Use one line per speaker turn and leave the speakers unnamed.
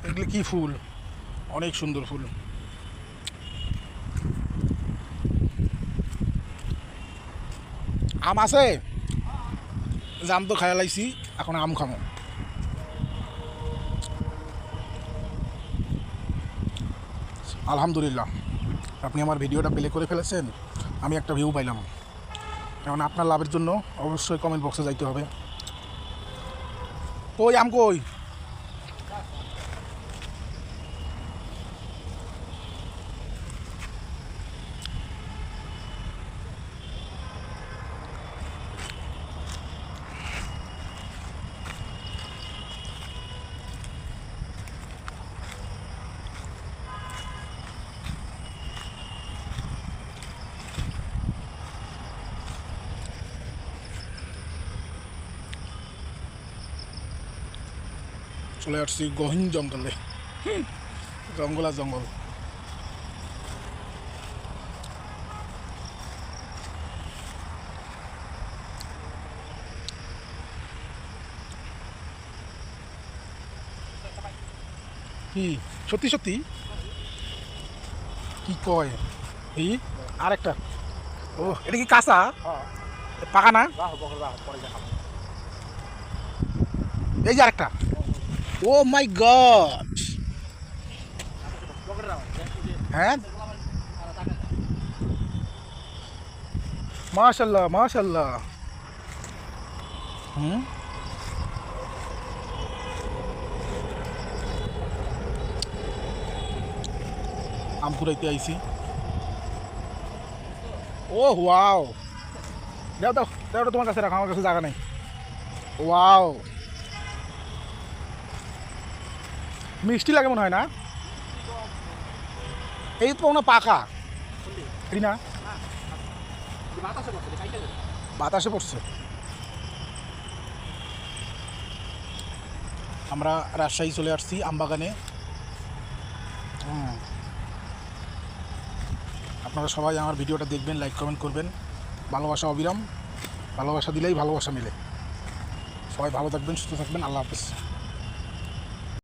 এগুলো কি ফুল, অনেক সুন্দর ফুল। আম আছে, জাম তো খাইয়া লাইছি, এখন আম খামো। আলহামদুলিল্লাহ, আপনি আমার ভিডিওটা প্লে করে ফেলেছেন, আমি একটা ভিউ পাইলাম। এখন আপনার লাভের জন্য অবশ্যই কমেন্ট বক্সে যাইতে হবে। কই আম কই? চলে আসছি গহীন জঙ্গলে, জঙ্গল আর জঙ্গল। কি সত্যি সত্যি? কি কয় এই আরেকটা? ও এটা কি কাঁচা, পাকা না? এই যে আরেকটা। ও মাই গড, হ্যাঁ মাশাল্লাহ মাশাল্লাহ। হুম, আম কুড়াইতে আইছি। ও ওয়াও, দাও দাও দাও, তোমার কাছে রাখো, আমার কাছে জায়গা নেই। ওয়াও, মিষ্টি লাগে মনে হয় না? এই তো মনে হয় পাকা, এই না? বাতাসে পড়ছে। আমরা রাজশাহী চলে আসছি আমবাগানে। আপনারা সবাই আমার ভিডিওটা দেখবেন, লাইক কমেন্ট করবেন, ভালোবাসা অবিরাম, ভালোবাসা দিলেই ভালোবাসা মিলে। সবাই ভালো থাকবেন, সুস্থ থাকবেন, আল্লাহ হাফেজ।